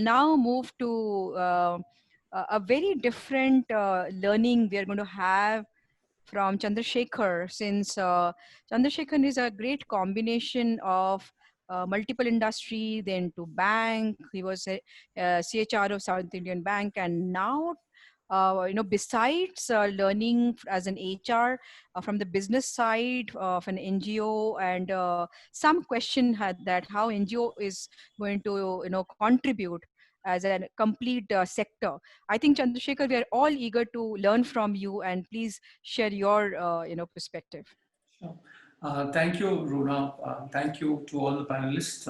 now move to a very different learning we are going to have from Chandrasekhar, since Chandrasekhar is a great combination of multiple industry, then to bank. He was a CHRO of South Indian Bank, and now besides learning as an HR from the business side of an NGO, and some question had that how NGO is going to contribute as a complete sector. I think Chandrasekhar, we are all eager to learn from you, and please share your perspective. Sure. Thank you, Runa. Thank you to all the panelists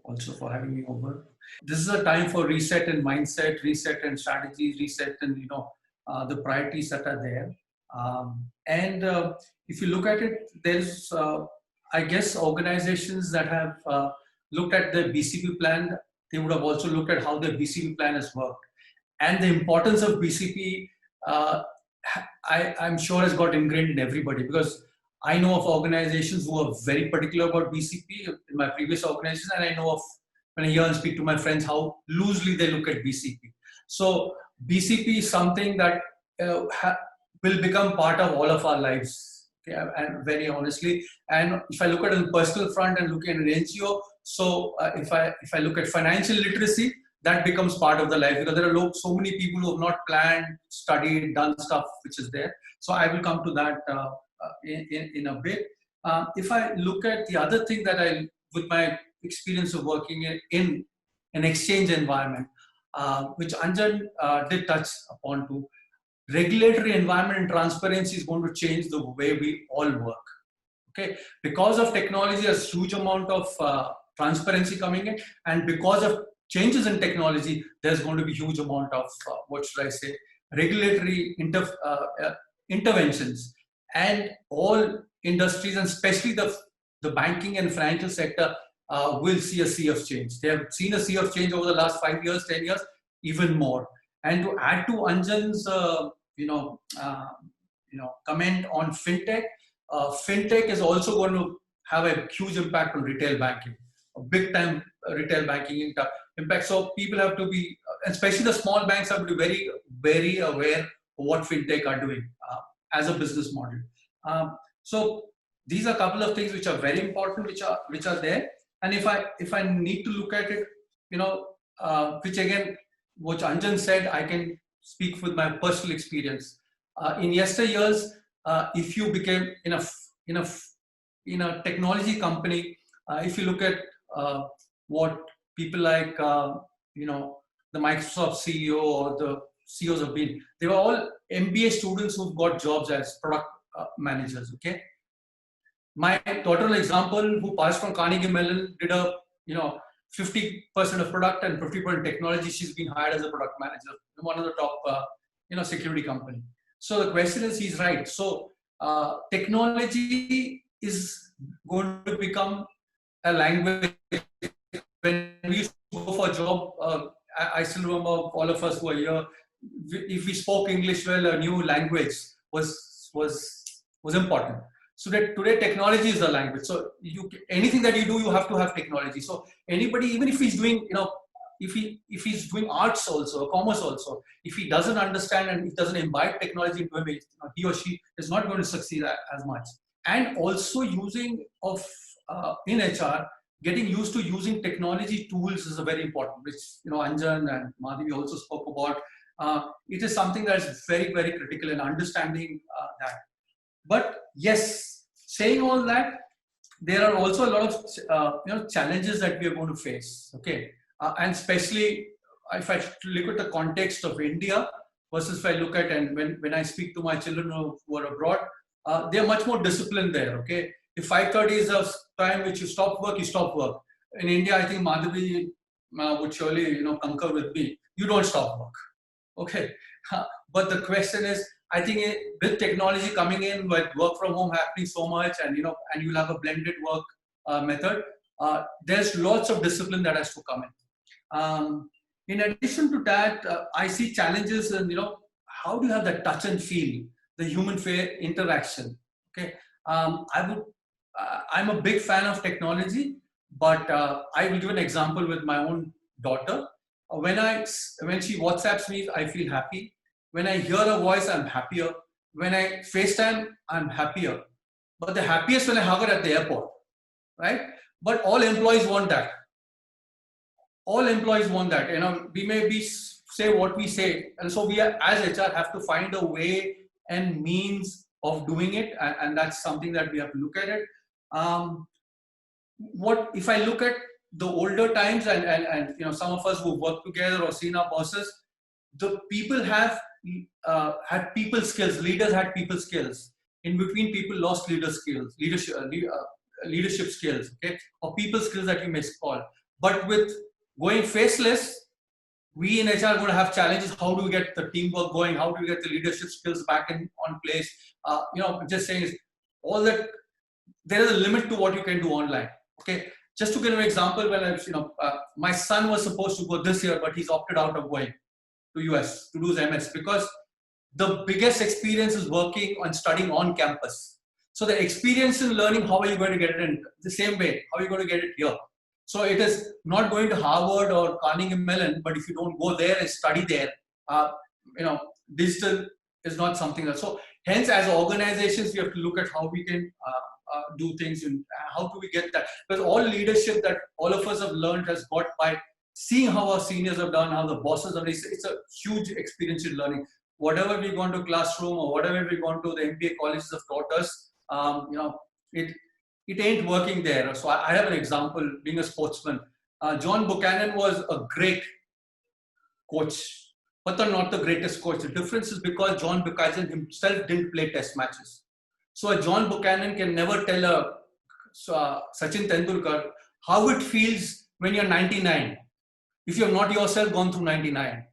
also for having me over. This is a time for reset and mindset, reset and strategies, reset and the priorities that are there. And if you look at it, there's I guess organizations that have looked at the BCP plan, they would have also looked at how the BCP plan has worked, and the importance of BCP. I'm sure has got ingrained in everybody, because I know of organizations who are very particular about BCP in my previous organization, and I know of, when I hear and speak to my friends, how loosely they look at BCP. So BCP is something that will become part of all of our lives, okay, and very honestly. And if I look at it on the personal front and looking at an NGO, so if I look at financial literacy, that becomes part of the life, because there are so many people who have not planned, studied, done stuff which is there. So I will come to that in a bit. If I look at the other thing that with my experience of working in an exchange environment, which Anjan did touch upon too, regulatory environment and transparency is going to change the way we all work. Okay, because of technology, there's huge amount of transparency coming in, and because of changes in technology, there's going to be huge amount of what should I say, regulatory interventions, and all industries, and especially the banking and financial sector will see a sea of change. They have seen a sea of change over the last 5 years, 10 years, even more. And to add to Anjan's comment on fintech, fintech is also going to have a huge impact on retail banking, a big time retail banking impact. So people have to be, especially the small banks, have to be very, very aware of what fintech are doing as a business model. So these are a couple of things which are very important, which are there. And if I need to look at it, which again, what Anjan said, I can speak with my personal experience. In yesteryears, if you became in a technology company, if you look at what people like the Microsoft CEO or the CEOs have been, they were all MBA students who've got jobs as product managers. Okay, my daughter, example, who passed from Carnegie Mellon, did a 50% of product and 50% technology. She's been hired as a product manager in one of the top security company. So the question is, he's right. So technology is going to become a language. When we used to go for a job, I still remember all of us who are here, if we spoke English well, a new language was important. So that today technology is the language. So anything that you do, you have to have technology. So anybody, even if he's doing, if he's doing arts also, commerce also, if he doesn't understand and he doesn't imbibe technology into him, he or she is not going to succeed as much. And also using of in HR, getting used to using technology tools is a very important, which Anjan and Madhavi also spoke about. It is something that is very, very critical in understanding that. But yes, saying all that, there are also a lot of challenges that we are going to face. Okay, and especially if I look at the context of India versus if I look at, and when I speak to my children who are abroad, they are much more disciplined there. Okay, if 5:30 is a time which you stop work, you stop work. In India, I think Madhavi would surely concur with me. You don't stop work. Okay, but the question is, I think with technology coming in, with work from home happening so much, and and you'll have a blended work method, there's lots of discipline that has to come in. In addition to that, I see challenges in how do you have that touch and feel, the human interaction. Okay, I'm a big fan of technology, but I will give an example with my own daughter. when she WhatsApps me, I feel happy. When I hear her voice, I'm happier. When I FaceTime, I'm happier. But the happiest when I hug her at the airport, right? But all employees want that. All employees want that. We may be say what we say, and so we are, as HR, have to find a way and means of doing it, and that's something that we have to look at it. What if I look at the older times, and some of us who work together or seen our bosses, the people have had people skills. Leaders had people skills. In between, people lost leadership skills, okay, or people skills that you may call. But with going faceless, we in HR are going to have challenges. How do we get the teamwork going? How do we get the leadership skills back on place? Just saying is all that. There is a limit to what you can do online. Okay, just to give an example, when my son was supposed to go this year, but he's opted out of going to US to do his MS because the biggest experience is working and studying on campus. So the experience in learning, how are you going to get it in the same way? How are you going to get it here? So it is not going to Harvard or Carnegie Mellon, but if you don't go there and study there, digital is not something else. So hence, as organizations, we have to look at how we can do things and how do we get that. Because all leadership that all of us have learned has got by seeing how our seniors have done, how the bosses have done. It's a huge experience in learning. Whatever we've gone to classroom or whatever we've gone to the MBA colleges have taught us, it ain't working there. So I have an example, being a sportsman. John Buchanan was a great coach, but not the greatest coach. The difference is because John Buchanan himself didn't play test matches. So a John Buchanan can never tell a Sachin Tendulkar how it feels when you're 99, if you have not yourself gone through 99.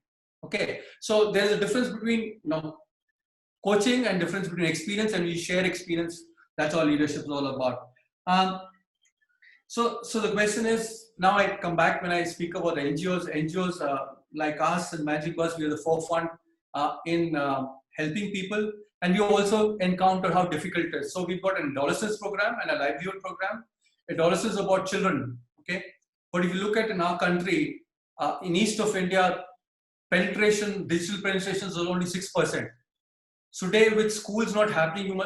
Okay, so there's a difference between coaching and difference between experience, and we share experience. That's all leadership is all about. So the question is, now I come back when I speak about the NGOs like us and Magic Bus, we are the forefront in helping people, and we also encounter how difficult it is. So we've got an adolescence program and a livelihood program. Adolescence is about children, okay? But if you look at in our country, in east of India, digital penetration is only 6%. So today, with schools not happening,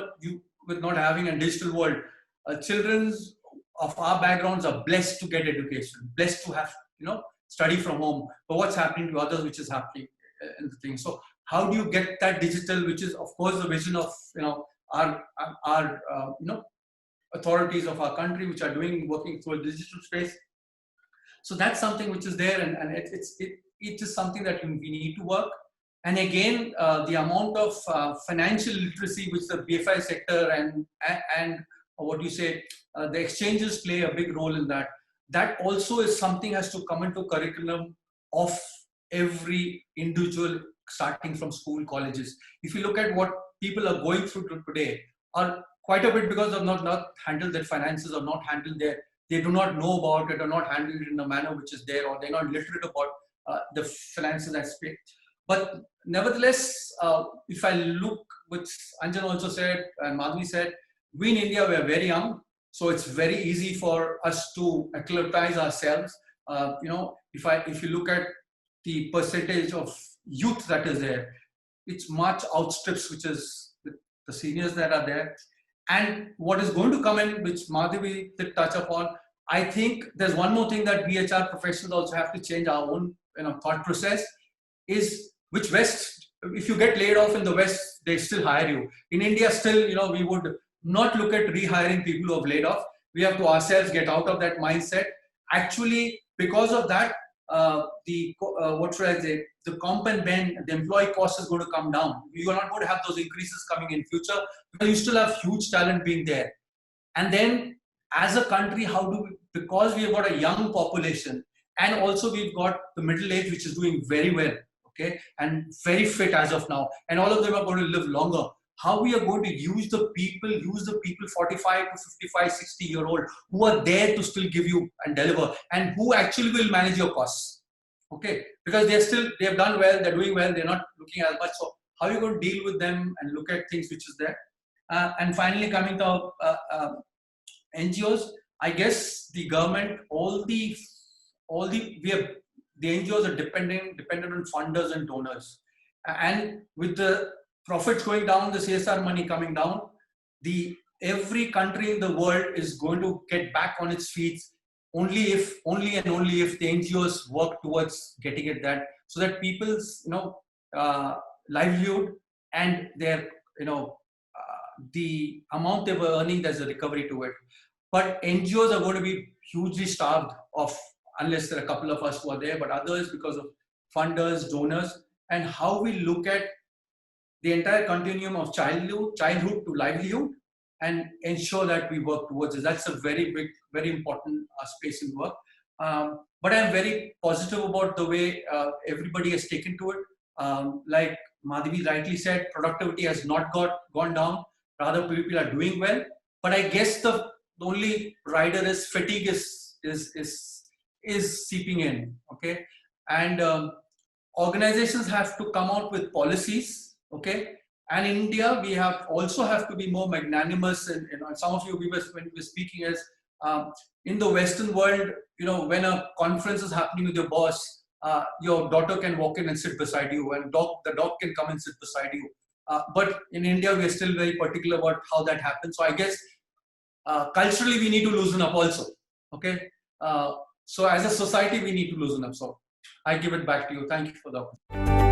with not having a digital world, children of our backgrounds are blessed to get education, blessed to have study from home. But what's happening to others, which is happening in the thing. So how do you get that digital, which is of course the vision of our authorities of our country, which are working through a digital space. So that's something which is there, and it is something that we need to work. And again, the amount of financial literacy which the BFI sector and what you say, the exchanges play a big role in that. That also is something has to come into curriculum of every individual, starting from school, colleges. If you look at what people are going through today, are quite a bit because of not handled their finances or not handled they do not know about it or not handled it in a manner which is there, or they're not literate about the finances aspect. But nevertheless, if I look, which Anjan also said and Madhvi said, we in India, we are very young, so it's very easy for us to acclimatize ourselves. If you look at the percentage of youth that is there, it's much outstrips, which is the seniors that are there. And what is going to come in, which Madhavi did touch upon, I think there's one more thing that we HR professionals also have to change our own thought process, is which West, if you get laid off in the West, they still hire you. In India, still, we would not look at rehiring people who have laid off. We have to ourselves get out of that mindset. Actually, because of that, the comp and ben, the employee cost is going to come down. You are not going to have those increases coming in future because you still have huge talent being there. And then as a country, because we have got a young population, and also we've got the middle age, which is doing very well, okay, and very fit as of now, and all of them are going to live longer. How we are going to use the people 45 to 55, 60-year-old who are there to still give you and deliver, and who actually will manage your costs, okay, because they have done well, they're doing well, they're not looking as much. So how are you going to deal with them and look at things which is there? And finally, coming to NGOs, I guess the government, we have the NGOs are dependent on funders and donors. And with the profits going down, the CSR money coming down, every country in the world is going to get back on its feet only and only if the NGOs work towards getting it that, so that people's livelihood and their the amount they were earning, there's a recovery to it. But NGOs are going to be hugely starved of, unless there are a couple of us who are there, but others because of funders, donors, and how we look at the entire continuum of childhood to livelihood and ensure that we work towards it. That's a very big, very important space in work. But I'm very positive about the way everybody has taken to it. Like Madhavi rightly said, productivity has not gone down. Rather, people are doing well. But I guess the only rider is fatigue is seeping in. Okay, and organizations have to come out with policies. Okay, and in India we also have to be more magnanimous. And some of you when we were speaking is in the Western world, when a conference is happening with your boss, your daughter can walk in and sit beside you, and the dog can come and sit beside you. But in India, we are still very particular about how that happens. So I guess culturally we need to loosen up also. Okay. So as a society, we need to loosen up. So I give it back to you. Thank you for the opportunity.